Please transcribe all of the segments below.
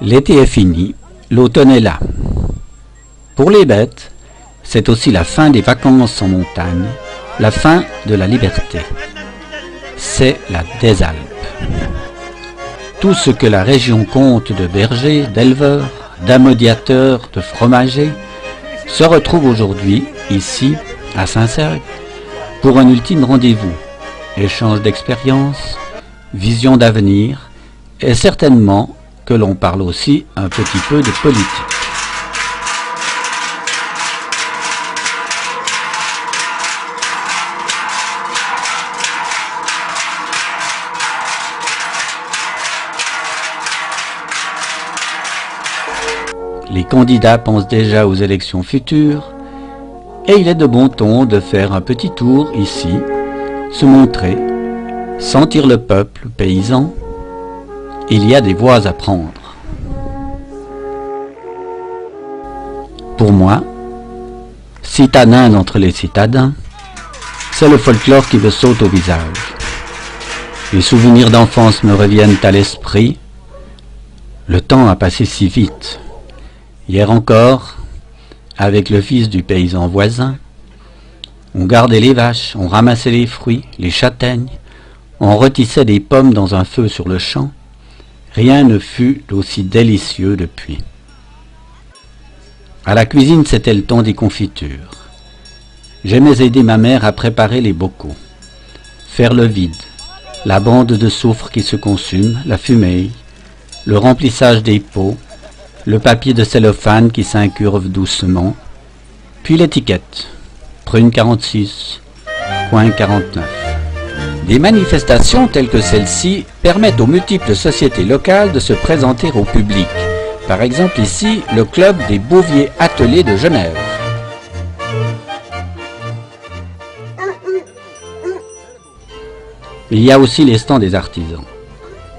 L'été est fini, l'automne est là. Pour les bêtes, c'est aussi la fin des vacances en montagne, la fin de la liberté. C'est la désalpe. Tout ce que la région compte de bergers, d'éleveurs, d'ammodiateurs, de fromagers, se retrouve aujourd'hui, ici, à Saint-Cergue, pour un ultime rendez-vous. Échange d'expériences, vision d'avenir, et certainement que l'on parle aussi un petit peu de politique. Les candidats pensent déjà aux élections futures et il est de bon ton de faire un petit tour ici, se montrer, sentir le peuple paysan. Il y a des voies à prendre. Pour moi, citadin d'entre les citadins, c'est le folklore qui me saute au visage. Les souvenirs d'enfance me reviennent à l'esprit. Le temps a passé si vite. Hier encore, avec le fils du paysan voisin, on gardait les vaches, on ramassait les fruits, les châtaignes, on retissait des pommes dans un feu sur le champ. Rien ne fut d'aussi délicieux depuis. À la cuisine, c'était le temps des confitures. J'aimais aider ma mère à préparer les bocaux, faire le vide, la bande de soufre qui se consume, la fumée, le remplissage des pots, le papier de cellophane qui s'incurve doucement, puis l'étiquette, prune 46, coin 49. Des manifestations telles que celle-ci permettent aux multiples sociétés locales de se présenter au public. Par exemple ici, le club des Bouviers Attelés de Genève. Il y a aussi les stands des artisans,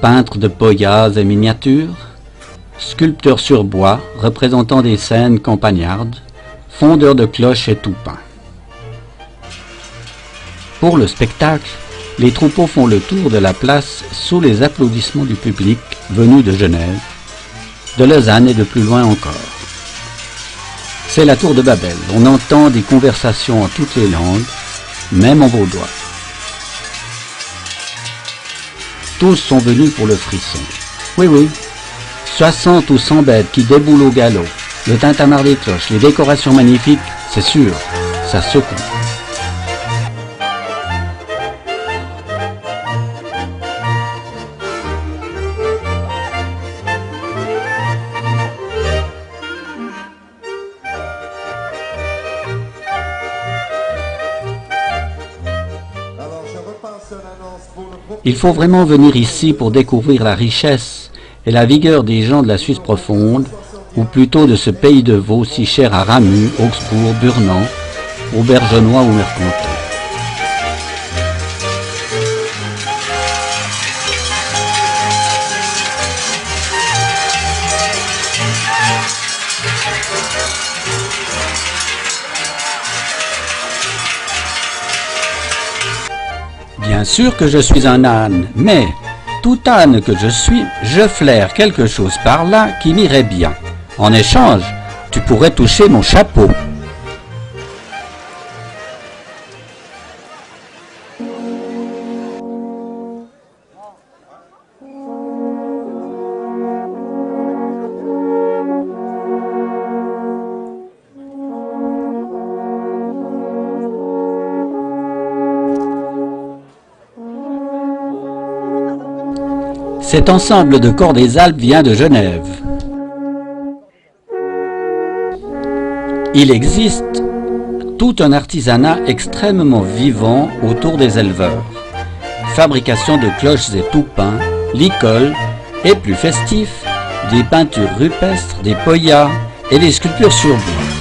peintres de poyas et miniatures, sculpteurs sur bois représentant des scènes campagnardes, fondeurs de cloches et toupins. Pour le spectacle, les troupeaux font le tour de la place sous les applaudissements du public venu de Genève, de Lausanne et de plus loin encore. C'est la tour de Babel. On entend des conversations en toutes les langues, même en vaudois. Tous sont venus pour le frisson. Oui, oui, 60 ou 100 bêtes qui déboulent au galop, le tintamarre des cloches, les décorations magnifiques, c'est sûr, ça secoue. Il faut vraiment venir ici pour découvrir la richesse et la vigueur des gens de la Suisse profonde, ou plutôt de ce pays de Vaud si cher à Ramu, Augsbourg, Burnand, Aubergenois ou Mercantour. Bien sûr que je suis un âne, mais tout âne que je suis, je flaire quelque chose par là qui m'irait bien. En échange, tu pourrais toucher mon chapeau. Cet ensemble de corps des Alpes vient de Genève. Il existe tout un artisanat extrêmement vivant autour des éleveurs. Fabrication de cloches et toupins, licol et plus festif, des peintures rupestres, des poyas et des sculptures sur bois.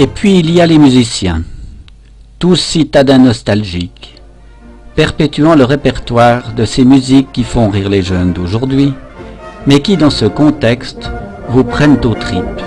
Et puis il y a les musiciens, tous citadins nostalgiques, perpétuant le répertoire de ces musiques qui font rire les jeunes d'aujourd'hui, mais qui dans ce contexte vous prennent aux tripes.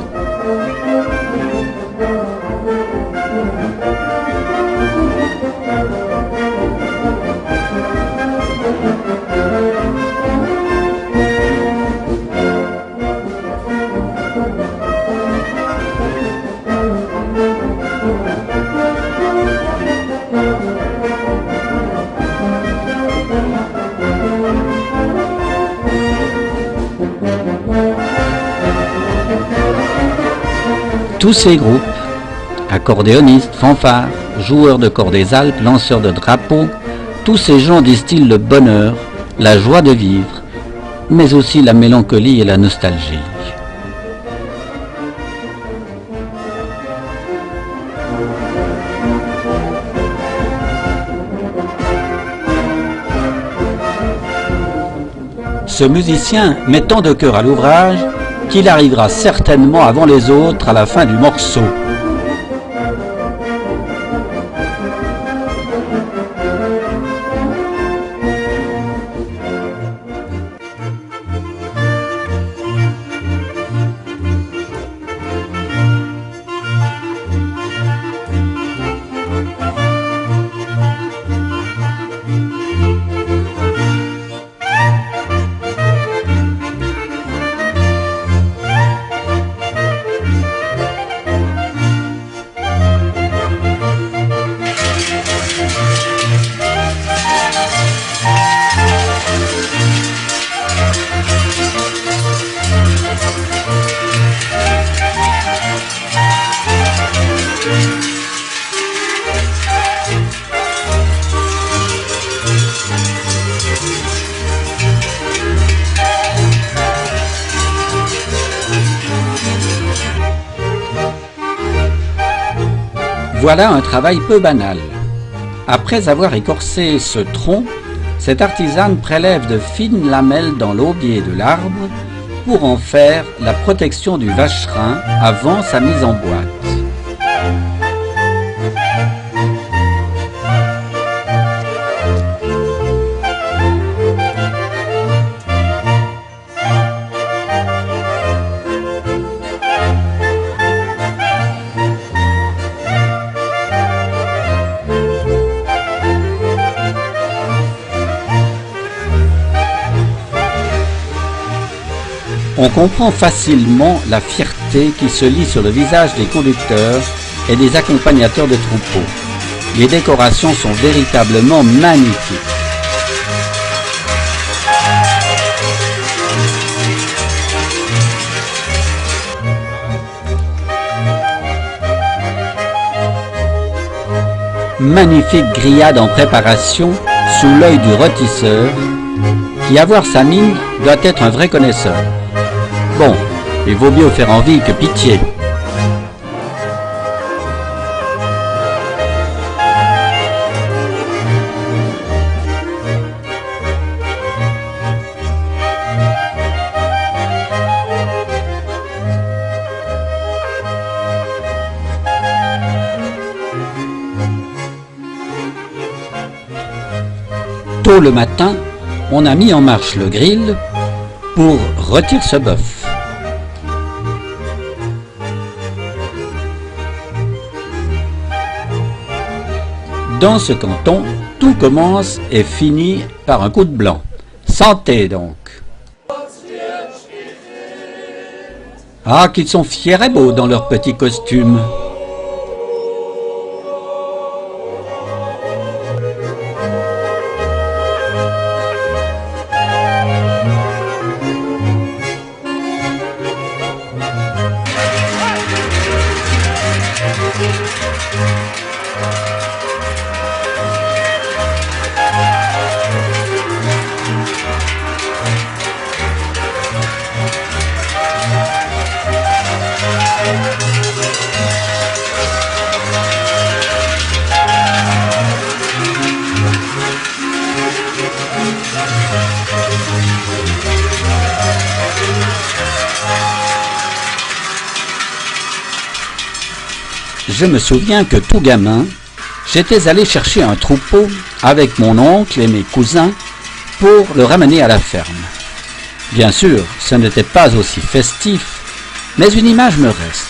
Tous ces groupes, accordéonistes, fanfares, joueurs de cor des Alpes, lanceurs de drapeaux, tous ces gens distillent le bonheur, la joie de vivre, mais aussi la mélancolie et la nostalgie. Ce musicien met tant de cœur à l'ouvrage qu'il arrivera certainement avant les autres à la fin du morceau. Voilà un travail peu banal. Après avoir écorcé ce tronc, cette artisane prélève de fines lamelles dans l'aubier de l'arbre pour en faire la protection du vacherin avant sa mise en boîte. On comprend facilement la fierté qui se lit sur le visage des conducteurs et des accompagnateurs de troupeaux. Les décorations sont véritablement magnifiques. Magnifique grillade en préparation sous l'œil du rôtisseur, qui à voir sa mine doit être un vrai connaisseur. Bon, il vaut mieux faire envie que pitié. Tôt le matin, on a mis en marche le grill pour rôtir ce bœuf. Dans ce canton, tout commence et finit par un coup de blanc. Santé donc! Ah, qu'ils sont fiers et beaux dans leurs petits costumes! Je me souviens que tout gamin, j'étais allé chercher un troupeau avec mon oncle et mes cousins pour le ramener à la ferme. Bien sûr, ce n'était pas aussi festif, mais une image me reste.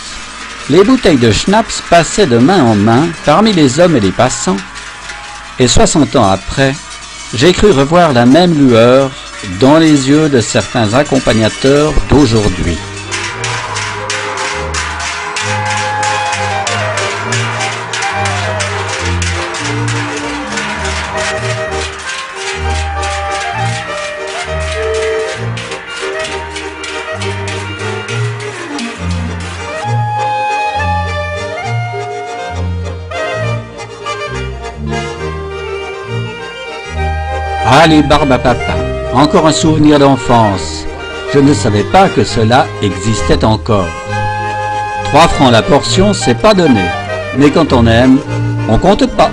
Les bouteilles de schnapps passaient de main en main parmi les hommes et les passants, et 60 ans après, j'ai cru revoir la même lueur dans les yeux de certains accompagnateurs d'aujourd'hui. Ah, les barbes à papa, encore un souvenir d'enfance. Je ne savais pas que cela existait encore. 3 francs la portion, c'est pas donné. Mais quand on aime, on compte pas.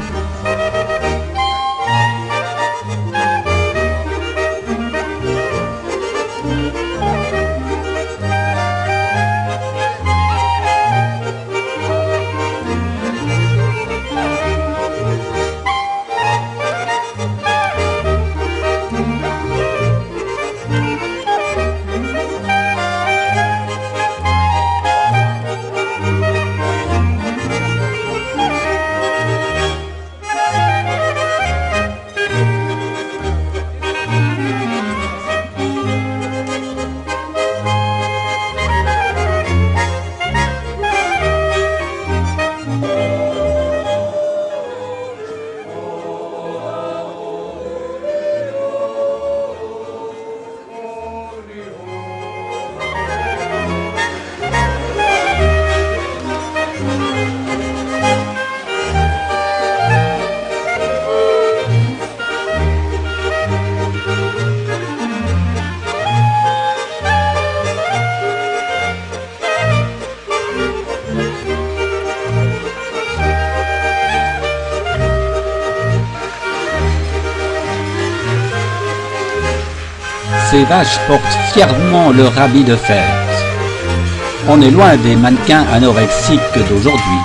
Ces vaches portent fièrement leur habit de fête. On est loin des mannequins anorexiques d'aujourd'hui.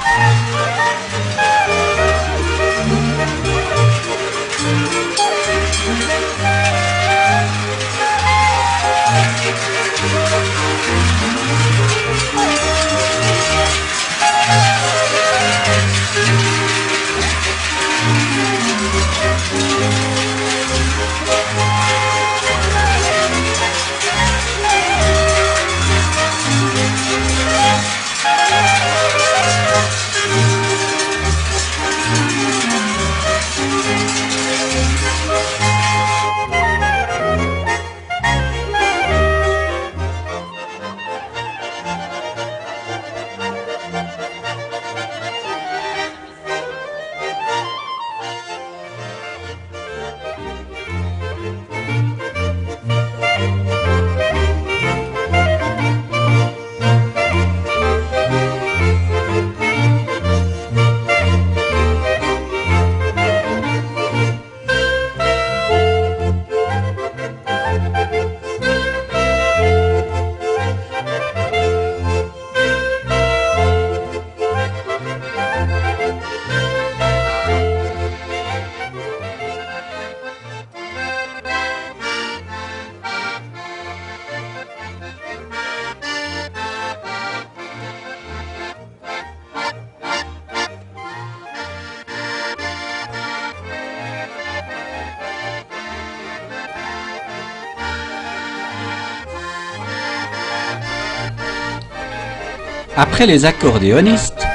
Après les accordéonistes,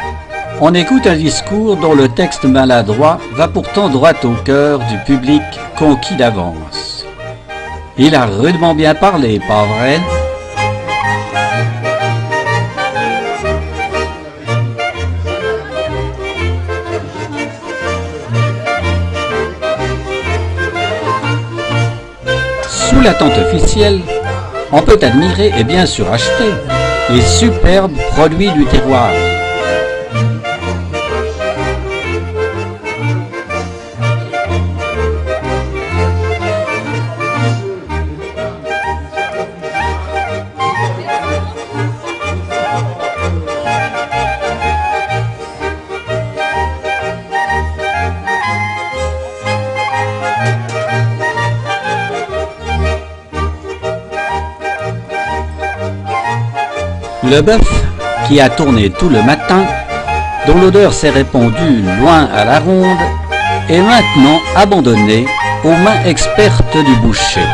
on écoute un discours dont le texte maladroit va pourtant droit au cœur du public conquis d'avance. Il a rudement bien parlé, pas vrai ? Sous la tente officielle, on peut admirer et bien sûr acheter les superbes produits du terroir. Le bœuf, qui a tourné tout le matin, dont l'odeur s'est répandue loin à la ronde, est maintenant abandonné aux mains expertes du boucher.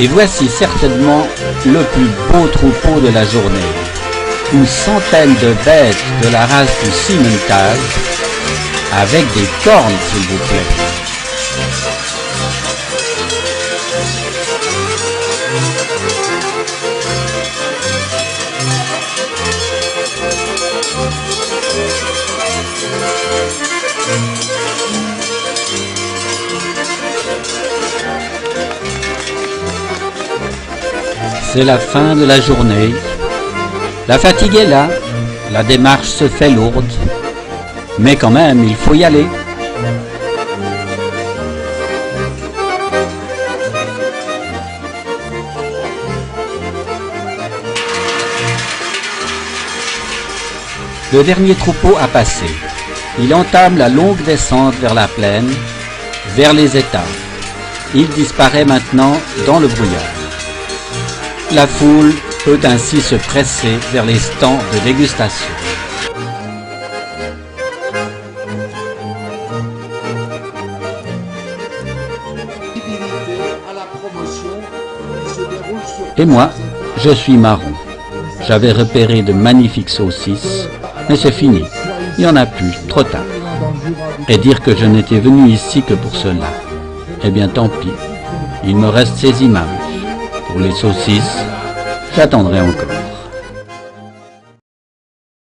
Et voici certainement le plus beau troupeau de la journée. Une centaine de bêtes de la race du Simmental, avec des cornes s'il vous plaît. C'est la fin de la journée. La fatigue est là, la démarche se fait lourde, mais quand même, il faut y aller. Le dernier troupeau a passé. Il entame la longue descente vers la plaine, vers les étangs. Il disparaît maintenant dans le brouillard. La foule peut ainsi se presser vers les stands de dégustation. Et moi, je suis marron. J'avais repéré de magnifiques saucisses, mais c'est fini. Il n'y en a plus, trop tard. Et dire que je n'étais venu ici que pour cela. Eh bien tant pis, il me reste ces images. Pour les saucisses, j'attendrai encore.